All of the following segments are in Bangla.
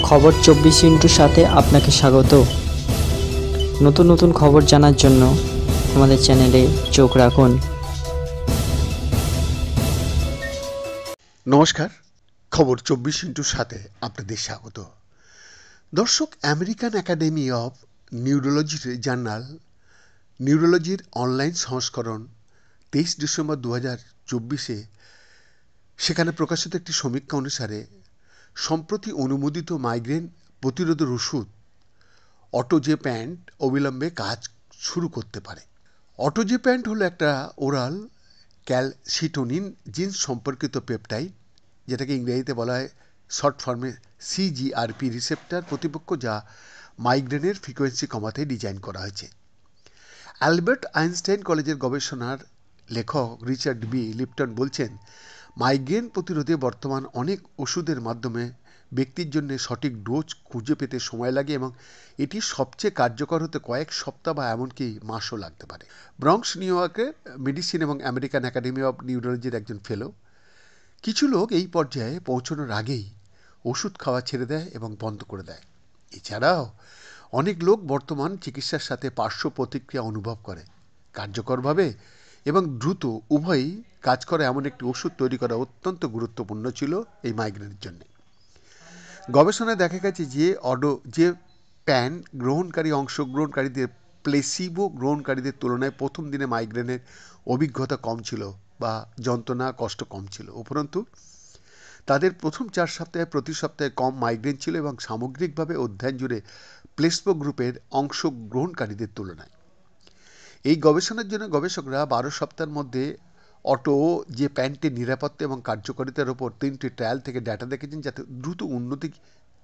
খবর 24 সাথে আপনাকে স্বাগত। নতুন নতুন খবর জানার জন্য আমাদের চ্যানেলে চোখ রাখুন। নমস্কার, খবর 24/7 আপনাদের স্বাগত। দর্শক, আমেরিকান একাডেমি অফ নিউরোলজির জার্নাল নিউরোলজির অনলাইন সংস্করণ 23 ডিসেম্বর 2024 সেখানে প্রকাশিত একটি সমীক্ষা অনুসারে সম্প্রতি অনুমোদিত মাইগ্রেন প্রতিরোধের ওষুধ অটোজেপ্যান্ট অবিলম্বে কাজ শুরু করতে পারে। অটোজেপ্যান্ট হলো একটা ওরাল ক্যালসিটোনিন জিন সম্পর্কিত পেপটাইড, যেটাকে ইংরেজিতে বলা হয় শর্ট ফর্মে সিজিআরপি রিসেপ্টর প্রতিপক্ষ, যা মাইগ্রেনের ফ্রিকোয়েন্সি কমাতে ডিজাইন করা হয়েছে। অ্যালবার্ট আইনস্টাইন কলেজের গবেষণার লেখক রিচার্ড বি লিপটন বলছেন, মাইগ্রেন প্রতিরোধে বর্তমান অনেক ওষুধের মাধ্যমে ব্যক্তির জন্য সঠিক ডোজ খুঁজে পেতে সময় লাগে এবং এটি সবচেয়ে কার্যকর হতে কয়েক সপ্তাহ বা এমনকি মাসও লাগতে পারে। ব্রঙ্কস, নিউ ইয়র্কের মেডিসিন এবং আমেরিকান একাডেমি অফ নিউরোলজির একজন ফেলো, কিছু লোক এই পর্যায়ে পৌঁছানোর আগেই ওষুধ খাওয়া ছেড়ে দেয় এবং বন্ধ করে দেয়। এছাড়াও অনেক লোক বর্তমান চিকিৎসার সাথে পার্শ্ব প্রতিক্রিয়া অনুভব করে। কার্যকরভাবে এবং দ্রুত উভয়ই কাজ করে এমন একটি ওষুধ তৈরি করা অত্যন্ত গুরুত্বপূর্ণ ছিল এই মাইগ্রেনের জন্য। গবেষণায় দেখা গেছে যে প্যান গ্রহণকারী অংশগ্রহণকারীদের প্লেসিবো গ্রহণকারীদের তুলনায় প্রথম দিনে মাইগ্রেনের অভিজ্ঞতা কম ছিল বা যন্ত্রণা কষ্ট কম ছিল। উপরন্তু তাদের প্রথম 4 সপ্তাহে প্রতি সপ্তাহে কম মাইগ্রেন ছিল এবং সামগ্রিকভাবে অধ্যয়ন জুড়ে প্লেসিবো গ্রুপের অংশগ্রহণকারীদের তুলনায়। এই গবেষণার জন্য গবেষকরা 12 সপ্তাহের মধ্যে যে প্যান্টের নিরাপত্তা এবং কার্যকারিতার উপর 3টি ট্রায়াল থেকে ডেটা দেখেছেন, যাতে দ্রুত উন্নতি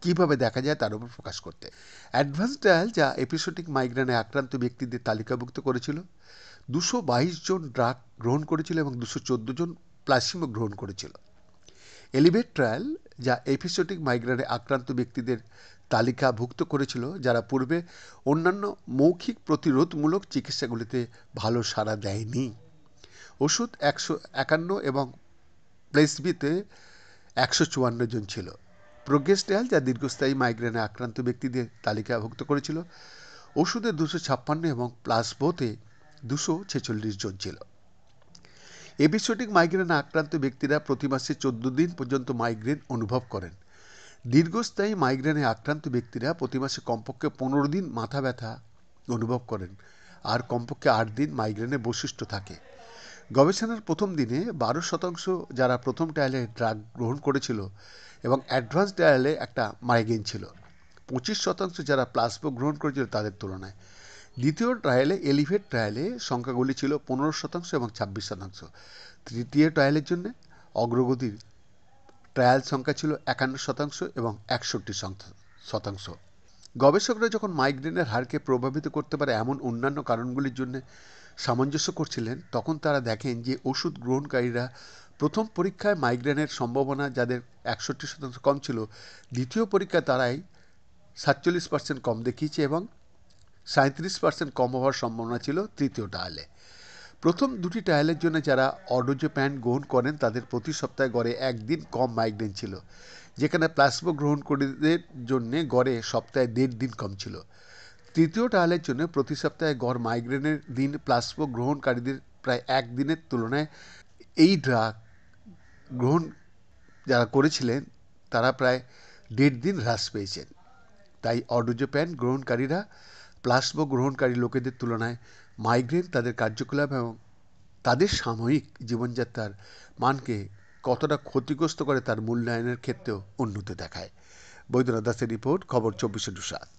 কীভাবে দেখা যায় তার উপর প্রকাশ করতে। অ্যাডভান্স ট্রায়াল, যা এপিসোডিক মাইগ্রেনে আক্রান্ত ব্যক্তিদের তালিকাভুক্ত করেছিল, 222 জন ড্রাগ গ্রহণ করেছিল এবং 214 জন প্লাসিবো গ্রহণ করেছিল। এলিভেট ট্রায়াল, যা এপিসোডিক মাইগ্রেনে আক্রান্ত ব্যক্তিদের তালিকাভুক্ত করেছিল যারা পূর্বে অন্যান্য মৌখিক প্রতিরোধমূলক চিকিৎসাগুলিতে ভালো সাড়া দেয়নি। ওষুধ 151 এবং প্লেসিবোতে 154 জন ছিল। প্রোগ্রেস ট্রায়াল, যা দীর্ঘস্থায়ী মাইগ্রেনে আক্রান্ত ব্যক্তিদের তালিকাভুক্ত করেছিল, ওষুধে 256 এবং প্লাসবোতে 246 জন ছিল। এপিসোডিক মাইগ্রেনে আক্রান্ত ব্যক্তিরা প্রতি মাসে 14 দিন পর্যন্ত মাইগ্রেন অনুভব করেন। দীর্ঘস্থায়ী মাইগ্রেনে আক্রান্ত ব্যক্তিরা প্রতি মাসে কমপক্ষে 15 দিন মাথা ব্যথা অনুভব করেন আর কমপক্ষে 8 দিন মাইগ্রেনের বৈশিষ্ট্য থাকে। গবেষণার প্রথম দিনে 12% যারা প্রথম ট্রায়ালে ড্রাগ গ্রহণ করেছিল এবং অ্যাডভান্স ট্রায়ালে একটা মাইগ্রেন ছিল, 25% যারা প্লাসবো গ্রহণ করেছিল তাদের তুলনায়। দ্বিতীয় ট্রায়ালে এলিভেট ট্রায়ালে সংখ্যাগুলি ছিল 15% এবং 26%। তৃতীয় ট্রায়ালের জন্য অগ্রগতির ট্রায়াল সংখ্যা ছিল 51% এবং 61%। গবেষকরা যখন মাইগ্রেনের হারকে প্রভাবিত করতে পারে এমন অন্যান্য কারণগুলির জন্য সামঞ্জস্য করছিলেন, তখন তারা দেখেন যে ওষুধ গ্রহণকারীরা প্রথম পরীক্ষায় মাইগ্রেনের সম্ভাবনা যাদের 61% কম ছিল, দ্বিতীয় পরীক্ষায় তারাই 47% কম দেখিয়েছে এবং 37% কম হওয়ার সম্ভাবনা ছিল তৃতীয় ট্রায়ালে। প্রথম দুটি ট্রায়ালের জন্য যারা অটোজেপ্যান্ট গ্রহণ করেন তাদের প্রতি সপ্তাহে গড়ে একদিন কম মাইগ্রেন ছিল, যেখানে প্লাসবো গ্রহণকারীদের জন্য গড়ে সপ্তাহে 1.5 দিন কম ছিল। তৃতীয় ট্রায়ালের জন্য প্রতি সপ্তাহে গড় মাইগ্রেনের দিন প্লাসবো গ্রহণকারীদের প্রায় 1 দিনের তুলনায় এই ড্রাগ গ্রহণ যারা করেছিলেন তারা প্রায় 1.5 দিন হ্রাস পেয়েছেন। তাই অটোজেপ্যান্ট গ্রহণকারীরা প্লাসবো গ্রহণকারী লোকেদের তুলনায় মাইগ্রেন, তাদের কার্যকলাপ এবং তাদের সাময়িক জীবনযাত্রার মানকে কতটা ক্ষতিগ্রস্ত করে তার মূল্যায়নের ক্ষেত্রেও উন্নতি দেখায়। বৈদ্যনাথ দাসের রিপোর্ট, খবর 24/7।